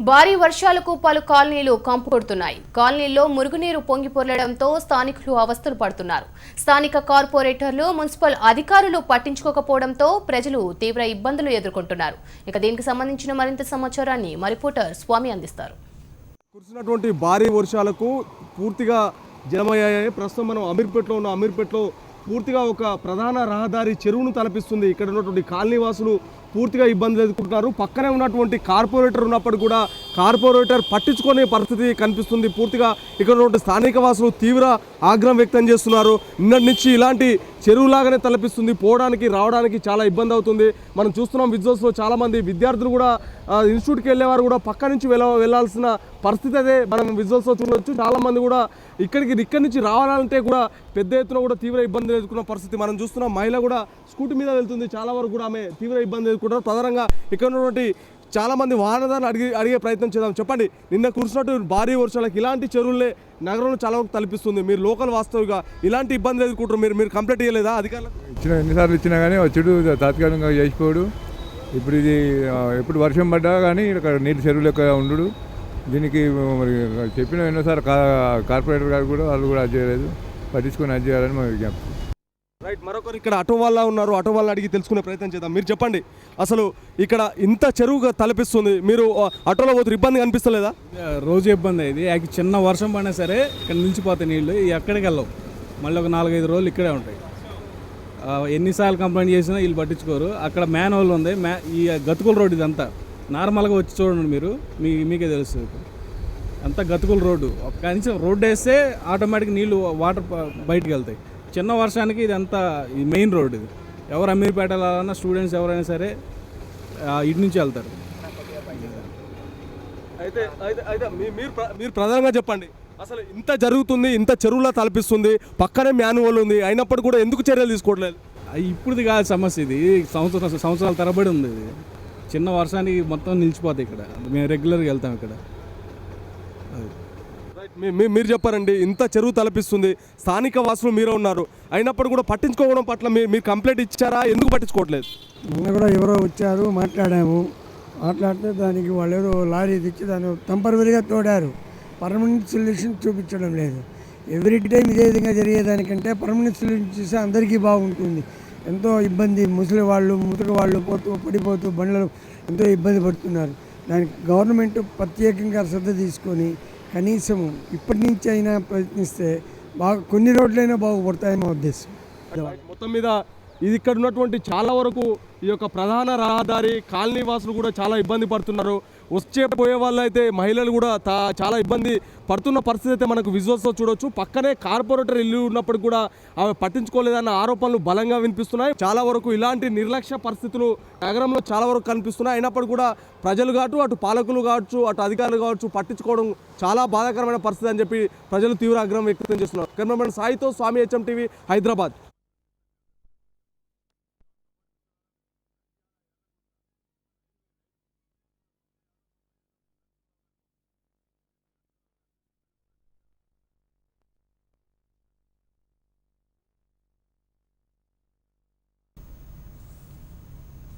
భారీ వర్షాలకు పలు కాలనీలు కంపు కొడుతున్నాయి. కాలనీల్లో మురుగునీరు పొంగి పొర్లడంతో స్థానికులు అవస్థలు పడుతున్నారు. స్థానిక కార్పొరేటర్లు, మున్సిపల్ అధికారులు పట్టించుకోకపోవడంతో ప్రజలు తీవ్ర ఇబ్బందులు ఎదుర్కొంటున్నారు. ఇక దీనికి సంబంధించిన మరింత సమాచారాన్ని మా రిపోర్టర్ స్వామి అందిస్తారు. కురిసినటువంటి భారీ వర్షాలకు పూర్తిగా జలమయ్యాయి. ప్రస్తుతం మనం అమీర్పేటలో ఉన్న అమీర్పేటలో పూర్తిగా ఒక ప్రధాన రహదారి చెరువును తలపిస్తుంది. ఇక్కడ ఉన్నటువంటి కాలనీ వాసులు పూర్తిగా ఇబ్బందులు ఎదుర్కొంటున్నారు. పక్కనే ఉన్నటువంటి కార్పొరేటర్ ఉన్నప్పుడు కూడా కార్పొరేటర్ పట్టించుకునే పరిస్థితి కనిపిస్తుంది. పూర్తిగా ఇక్కడ ఉన్నటువంటి స్థానిక వాసులు తీవ్ర ఆగ్రహం వ్యక్తం చేస్తున్నారు. నిన్నటి నుంచి ఇలాంటి చెరువులాగానే తలపిస్తుంది. పోవడానికి రావడానికి చాలా ఇబ్బంది అవుతుంది. మనం చూస్తున్నాం విజువల్స్లో చాలామంది విద్యార్థులు కూడా ఇన్స్టిట్యూట్కి వెళ్ళేవారు కూడా పక్క నుంచి వెళ్ళాల్సిన పరిస్థితి అదే మనం విజువల్స్లో చూడవచ్చు. చాలామంది కూడా ఇక్కడి నుంచి రావాలంటే కూడా పెద్ద ఎత్తున కూడా తీవ్ర ఇబ్బందులు ఎదుర్కొన్న పరిస్థితి మనం చూస్తున్నాం. మహిళ కూడా స్కూటీ మీద వెళ్తుంది. చాలా వరకు కూడా ఆమె తీవ్ర ఇబ్బంది ఎదుర్కొంటారు. ప్రధానంగా ఇక్కడ ఉన్నటువంటి చాలామంది వాహనదారులు అడిగే ప్రయత్నం చేద్దాం. చెప్పండి, నిన్న కురిసినట్టు భారీ వర్షాలకు ఇలాంటి చెరువులే నగరంలో చాలా వరకు తలపిస్తుంది. మీరు లోకల్ వాస్తవిగా ఇలాంటి ఇబ్బందులు ఎదుర్కొంటారు. మీరు కంప్లైంట్ చేయలేదా అధికారులకు? ఎన్నిసార్లు ఇచ్చినా కానీ వచ్చుడు తాత్కాలికంగా చేసిపోడు. ఇప్పుడు ఇది ఎప్పుడు వర్షం పడ్డా కానీ ఇక్కడ నీటి చెరువు లెక్క ఉండు. దీనికి మరి చెప్పిన ఎన్నోసార్లు కార్పొరేటర్ గారు కూడా వాళ్ళు కూడా అది చేయలేదు. పట్టించుకొని అది చేయాలని మా విజ్ఞప్తి. రైట్, మరొకరు ఇక్కడ ఆటో వాళ్ళ ఉన్నారు. ఆటో వాళ్ళని అడిగి తెలుసుకునే ప్రయత్నం చేద్దాం. మీరు చెప్పండి, అసలు ఇక్కడ ఇంత చెరువుగా తలపిస్తుంది, మీరు ఆటోలో పోతే ఇబ్బంది అనిపిస్తలేదా? రోజు ఇబ్బంది అయింది. చిన్న వర్షం పడినా సరే ఇక్కడ నిలిచిపోతాయి నీళ్ళు, ఎక్కడికి వెళ్ళవు. మళ్ళీ ఒక 4-5 రోజులు ఇక్కడే ఉంటాయి. ఎన్నిసార్లు కంప్లైంట్ చేసినా వీళ్ళు పట్టించుకోరు. అక్కడ మ్యాన్ హోల్ ఉంది. ఈ గతుకుల రోడ్డు ఇదంతా నార్మల్గా వచ్చి చూడండి, మీకే తెలుస్తుంది. అంతా గతుకుల రోడ్డు. కనీసం రోడ్డు వేస్తే ఆటోమేటిక్ నీళ్ళు వాటర్ బయటికి వెళ్తాయి. చిన్న వర్షానికి ఇదంతా ఈ మెయిన్ రోడ్డు. ఇది ఎవరు అమీర్పేట వెళ్ళాలన్నా స్టూడెంట్స్ ఎవరైనా సరే ఇటు నుంచి వెళ్తారు. మీరు ప్రధానంగా చెప్పండి, అసలు ఇంత జరుగుతుంది, ఇంత చెరువులా తలపిస్తుంది, పక్కనే మ్యాన్యువల్ ఉంది, అయినప్పుడు కూడా ఎందుకు చర్యలు తీసుకోవట్లేదు? ఇప్పుడుది కాదు సమస్య, ఇది సంవత్సరాల తరబడి ఉంది. ఇది చిన్న వర్షానికి మొత్తం నిలిచిపోతాయి. ఇక్కడ మేము రెగ్యులర్గా వెళ్తాం. ఇక్కడ మీరు చెప్పారండి, ఇంత చెరువు తలపిస్తుంది, స్థానిక వాసులు మీరే ఉన్నారు, అయినప్పుడు కూడా పట్టించుకోవడం పట్ల మీరు కంప్లైంట్ ఇచ్చారా? ఎందుకు పట్టించుకోవట్లేదు? మొన్న కూడా ఎవరో వచ్చారు, మాట్లాడితే దానికి వాళ్ళు ఏదో లారీ తెచ్చి దాన్ని టెంపరవరీగా తోడారు. పర్మనెంట్ సొల్యూషన్ చూపించడం లేదు. ఎవ్రీ టైం ఇదే విధంగా జరిగేదానికంటే పర్మనెంట్ సొల్యూషన్ చూస్తే అందరికీ బాగుంటుంది. ఎంతో ఇబ్బంది, ముసలి వాళ్ళు, ముతక వాళ్ళు పడిపోతూ బండ్లు ఎంతో ఇబ్బంది పడుతున్నారు. దానికి గవర్నమెంట్ ప్రత్యేకంగా శ్రద్ధ తీసుకొని కనీసం ఇప్పటి నుంచి అయినా ప్రయత్నిస్తే కొన్ని రోడ్లైనా బాగుపడతాయని మా ఉద్దేశం. మొత్తం మీద ఇది ఇక్కడ ఉన్నటువంటి చాలా వరకు ఈ యొక్క ప్రధాన రహదారి కాలనీ వాసులు కూడా చాలా ఇబ్బంది పడుతున్నారు. పోయే వాళ్ళు అయితే మహిళలు కూడా చాలా ఇబ్బంది పడుతున్న పరిస్థితి అయితే మనకు విజువల్స్లో చూడవచ్చు. పక్కనే కార్పొరేటర్ ఇల్లు ఉన్నప్పుడు కూడా ఆమె పట్టించుకోలేదన్న ఆరోపణలు బలంగా వినిపిస్తున్నాయి. చాలా వరకు ఇలాంటి నిర్లక్ష్య పరిస్థితులు నగరంలో చాలా వరకు కనిపిస్తున్నాయి. అయినప్పుడు కూడా ప్రజలు కావచ్చు, అటు పాలకులు కావచ్చు, అటు అధికారులు కావచ్చు పట్టించుకోవడం చాలా బాధాకరమైన పరిస్థితి అని చెప్పి ప్రజలు తీవ్ర ఆగ్రహం వ్యక్తం చేస్తున్నారు. కెమెరామెన్ సాయితో స్వామి, HM TV, హైదరాబాద్.